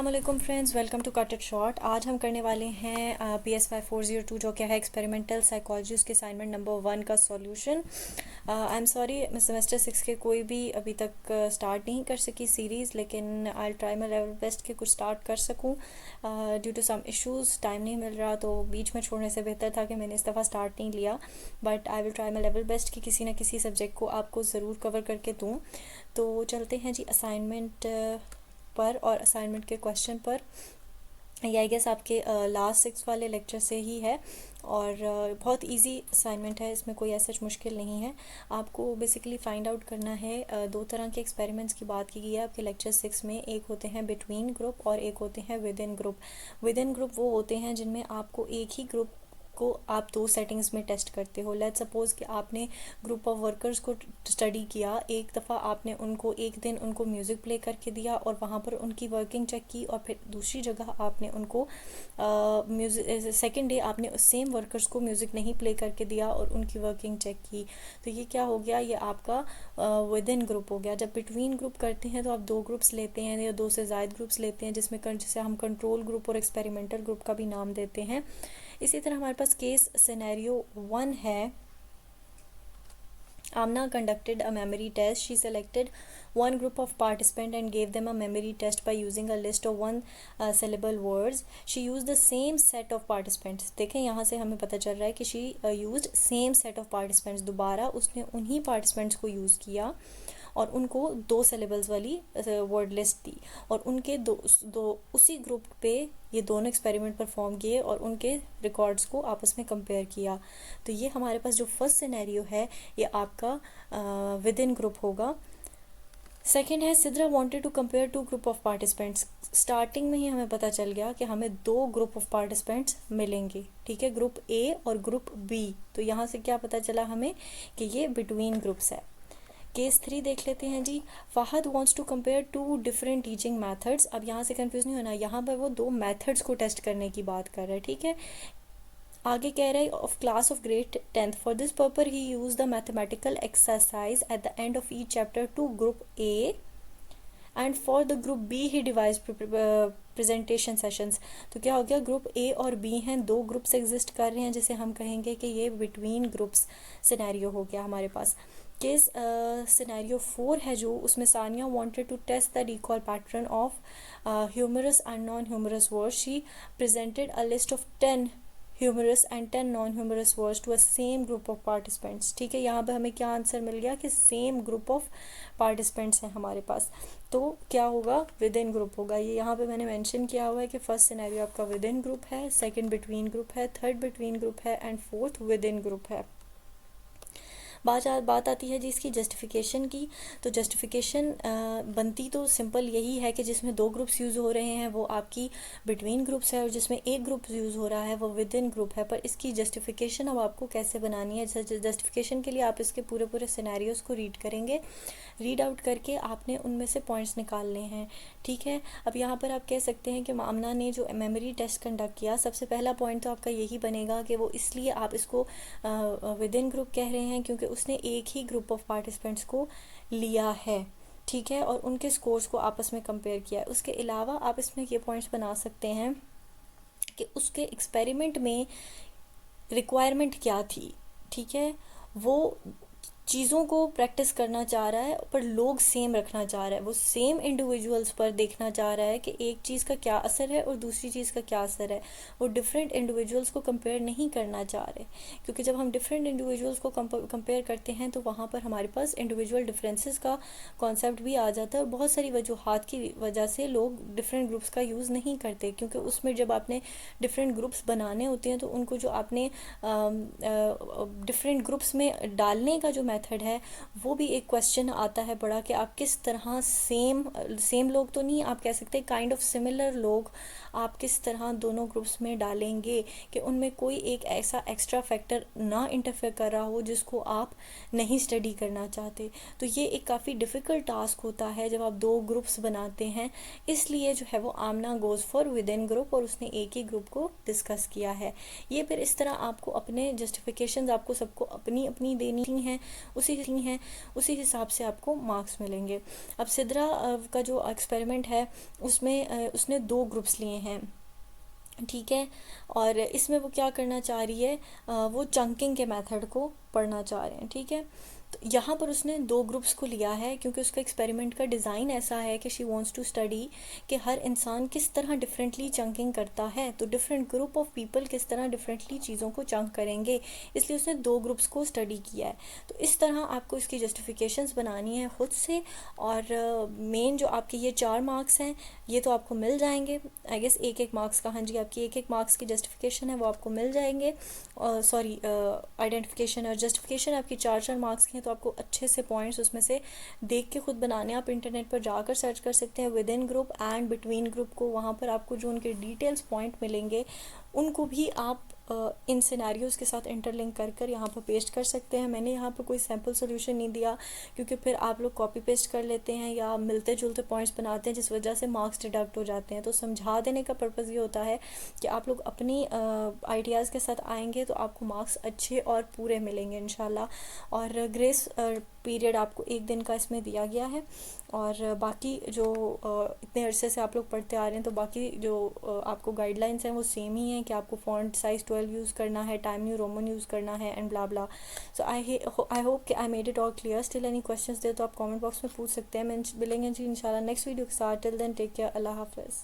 अस्सलाम वालेकुम friends, welcome to cut it short. आज हम करने वाले हैं PS5402 जो क्या है एक्सपेरिमेंटल साइकोलॉजी, उसके असाइनमेंट नंबर 1 का सॉल्यूशन। आई एम सॉरी, मैं सेमेस्टर 6 के कोई भी अभी तक स्टार्ट नहीं कर सकी सीरीज़, लेकिन I try my level best के कुछ स्टार्ट कर सकूं। Due to some issues time नहीं मिल रहा, तो बीच में छोड़ने से बेहतर था कि मैंने इस दफ़ा स्टार्ट नहीं लिया। But I will try my level best कि किसी न किसी सब्जेक्ट को आपको ज़रूर कवर करके दूँ। तो चलते हैं जी असाइनमेंट पर और असाइनमेंट के क्वेश्चन पर। ये आई गेस आपके लास्ट 6 वाले लेक्चर से ही है और बहुत इजी असाइनमेंट है, इसमें कोई ऐसा मुश्किल नहीं है। आपको बेसिकली फाइंड आउट करना है, दो तरह के एक्सपेरिमेंट्स की बात की गई है आपके लेक्चर 6 में। एक होते हैं बिटवीन ग्रुप और एक होते हैं with in group. With in group वो होते हैं जिनमें आपको एक ही ग्रुप को आप दो सेटिंग्स में टेस्ट करते हो। लेट्स सपोज़ कि आपने ग्रुप ऑफ वर्कर्स को स्टडी किया, एक दफ़ा आपने उनको एक दिन उनको म्यूज़िक प्ले करके दिया और वहाँ पर उनकी वर्किंग चेक की, और फिर दूसरी जगह आपने उनको म्यूज़िक सेकेंड डे आपने सेम वर्कर्स को म्यूज़िक नहीं प्ले करके दिया और उनकी वर्किंग चेक की। तो ये क्या हो गया, ये आपका विद इन ग्रुप हो गया। जब बिटवीन ग्रुप करते हैं तो आप दो ग्रुप्स लेते हैं या दो से ज़ायद ग्रुप्स लेते हैं, जिसे हम कंट्रोल ग्रुप और एक्सपेरिमेंटल ग्रुप का भी नाम देते हैं। इसी तरह हमारे पास केस सिनेरियो 1 है। Amna conducted a memory test. She selected one group of participants and gave them a memory test by using a list of one syllable words. She used the same set of participants. देखें यहाँ से हमें पता चल रहा है कि she used same set of participants. दोबारा उसने उन्हीं participants को यूज़ किया और उनको दो सिलेबल्स वाली वर्ड लिस्ट दी, और उनके दो उसी ग्रुप पे ये दोनों एक्सपेरिमेंट परफॉर्म किए और उनके रिकॉर्ड्स को आपस में कंपेयर किया। तो ये हमारे पास जो फर्स्ट सिनेरियो है ये आपका विद इन ग्रुप होगा। सेकेंड है Sidra wanted to compare two group of participants. Starting में ही हमें पता चल गया कि हमें दो ग्रुप ऑफ पार्टिसिपेंट्स मिलेंगे, ठीक है, ग्रुप ए और ग्रुप बी। तो यहाँ से क्या पता चला हमें कि ये बिटवीन ग्रुप्स है। केस 3 देख लेते हैं जी। Fahad wants to compare two different teaching methods. अब यहाँ से कंफ्यूज नहीं होना, यहाँ पर वो दो मेथड्स को टेस्ट करने की बात कर रहा है, ठीक है। आगे कह रहा है of class of grade 10th for this purpose he use the mathematical exercise at the end of each chapter to group A and for the group B he devise presentation sessions. तो क्या हो गया, group A और B हैं, दो groups exist कर रहे हैं, जिसे हम कहेंगे कि ये बिटवीन ग्रुप्स सिनेरियो हो गया हमारे पास। केस सिनेरियो 4 है जो, उसमें Sania wanted to test the recall pattern of humorous and non humorous words. She presented a list of 10 humorous and 10 non humorous words to a same group of participants, ठीक है। यहाँ पे हमें क्या आंसर मिल गया कि सेम ग्रुप ऑफ पार्टिसिपेंट्स हैं हमारे पास। तो क्या होगा, विद इन ग्रुप होगा। ये यहाँ पे मैंने मेंशन किया हुआ है कि फर्स्ट सिनेरियो आपका विद इन ग्रुप है, सेकंड बिटवीन ग्रुप है, थर्ड बिटवीन ग्रुप है and fourth with in group है। बात आती है जी इसकी जस्टिफिकेशन की। तो जस्टिफिकेशन बनती तो सिंपल यही है कि जिसमें दो ग्रुप्स यूज़ हो रहे हैं वो आपकी बिटवीन ग्रुप्स है, और जिसमें एक ग्रुप यूज़ हो रहा है वो विद इन ग्रुप है। पर इसकी जस्टिफिकेशन अब आपको कैसे बनानी है, जस्टिफिकेशन के लिए आप इसके पूरे सिनेरियोस को रीड करेंगे। रीड आउट करके आपने उनमें से पॉइंट्स निकालने हैं, ठीक है। अब यहाँ पर आप कह सकते हैं कि आमना ने जो मेमोरी टेस्ट कंडक्ट किया, सबसे पहला पॉइंट तो आपका यही बनेगा कि वो इसलिए आप इसको विद इन ग्रुप कह रहे हैं क्योंकि उसने एक ही ग्रुप ऑफ पार्टिसिपेंट्स को लिया है, ठीक है, और उनके स्कोर्स को आपस में कंपेयर किया है। उसके अलावा आप इसमें ये पॉइंट्स बना सकते हैं कि उसके एक्सपेरिमेंट में रिक्वायरमेंट क्या थी, ठीक है। वो चीज़ों को प्रैक्टिस करना चाह रहा है पर लोग सेम रखना चाह रहा है, वो सेम इंडिविजुअल्स पर देखना चाह रहा है कि एक चीज़ का क्या असर है और दूसरी चीज़ का क्या असर है। वो डिफरेंट इंडिविजुअल्स को कंपेयर नहीं करना चाह रहे, क्योंकि जब हम डिफरेंट इंडिविजुअल्स को कंपेयर करते हैं तो वहाँ पर हमारे पास इंडिविजुअल डिफरेंसेस का कॉन्सेप्ट भी आ जाता है, और बहुत सारी वजूहात की वजह से लोग डिफरेंट ग्रुप्स का यूज़ नहीं करते, क्योंकि उसमें जब आपने डिफरेंट ग्रुप्स बनाने होते हैं तो उनको जो आपने डिफरेंट ग्रुप्स में डालने का जो मेथड है वो भी एक क्वेश्चन आता है बड़ा, कि आप किस तरह सेम लोग तो नहीं, आप कह सकते हैं काइंड ऑफ सिमिलर लोग आप किस तरह दोनों ग्रुप्स में डालेंगे कि उनमें कोई एक ऐसा एक्स्ट्रा फैक्टर ना इंटरफेयर कर रहा हो जिसको आप नहीं स्टडी करना चाहते। तो ये एक काफ़ी डिफ़िकल्ट टास्क होता है जब आप दो ग्रुप्स बनाते हैं, इसलिए जो है वो Amna goes for within group, और उसने एक ही ग्रुप को डिस्कस किया है। ये फिर इस तरह आपको अपने जस्टिफिकेशंस आपको सबको अपनी अपनी देनी हैं, उसी हैं, उसी हिसाब से आपको मार्क्स मिलेंगे। अब सिद्रा का जो एक्सपेरिमेंट है उसमें उसने 2 ग्रुप्स लिए हैं, ठीक है। और इसमें वो क्या करना चाह रही है, वो चंकिंग के मेथड को पढ़ना चाह रहे हैं, ठीक है। तो यहाँ पर उसने 2 ग्रुप्स को लिया है क्योंकि उसका एक्सपेरिमेंट का डिज़ाइन ऐसा है कि शी वांट्स टू स्टडी कि हर इंसान किस तरह डिफरेंटली चंकिंग करता है, तो डिफरेंट ग्रुप ऑफ पीपल किस तरह डिफरेंटली चीज़ों को चंक करेंगे, इसलिए उसने 2 ग्रुप्स को स्टडी किया है। तो इस तरह आपको इसकी जस्टिफिकेशंस बनानी है खुद से, और मेन जो आपके ये 4 मार्क्स हैं ये तो आपको मिल जाएंगे, आई गेस 1-1 मार्क्स का, हाँ जी, आपकी 1-1 मार्क्स की जस्टिफिकेशन है वो आपको मिल जाएंगे, सॉरी आइडेंटिफिकेशन और जस्टिफिकेशन आपकी 4-4 मार्क्स की हैं। तो आपको अच्छे से पॉइंट्स उसमें से देख के खुद बनाने, आप इंटरनेट पर जाकर सर्च कर सकते हैं with in group and between group को, वहाँ पर आपको जो उनके डिटेल्स पॉइंट मिलेंगे उनको भी आप इन सिनेरियोज़ के साथ इंटरलिंक कर कर यहाँ पर पेस्ट कर सकते हैं। मैंने यहाँ पर कोई सैम्पल सोल्यूशन नहीं दिया क्योंकि फिर आप लोग कॉपी पेस्ट कर लेते हैं या मिलते जुलते पॉइंट्स बनाते हैं जिस वजह से मार्क्स डिडक्ट हो जाते हैं। तो समझा देने का पर्पज़ ये होता है कि आप लोग अपनी आइडियाज़ के साथ आएंगे तो आपको मार्क्स अच्छे और पूरे मिलेंगे इंशाल्लाह। और ग्रेस पीरियड आपको 1 दिन का इसमें दिया गया है, और बाकी जो इतने अरसे से आप लोग पढ़ते आ रहे हैं तो बाकी जो आपको गाइडलाइंस हैं वो सेम ही हैं कि आपको फ़ॉन्ट साइज़ 12 यूज़ करना है, टाइम न्यू रोमन यूज़ करना है and blah blah. So I hope कि I made it all clear. Still any questions दे तो आप कमेंट बॉक्स में पूछ सकते हैं। मैं मिलेंगे जी इंशाल्लाह नेक्स्ट वीडियो के साथ। टिल देन टेक केयर, अल्लाह हाफ़िज़।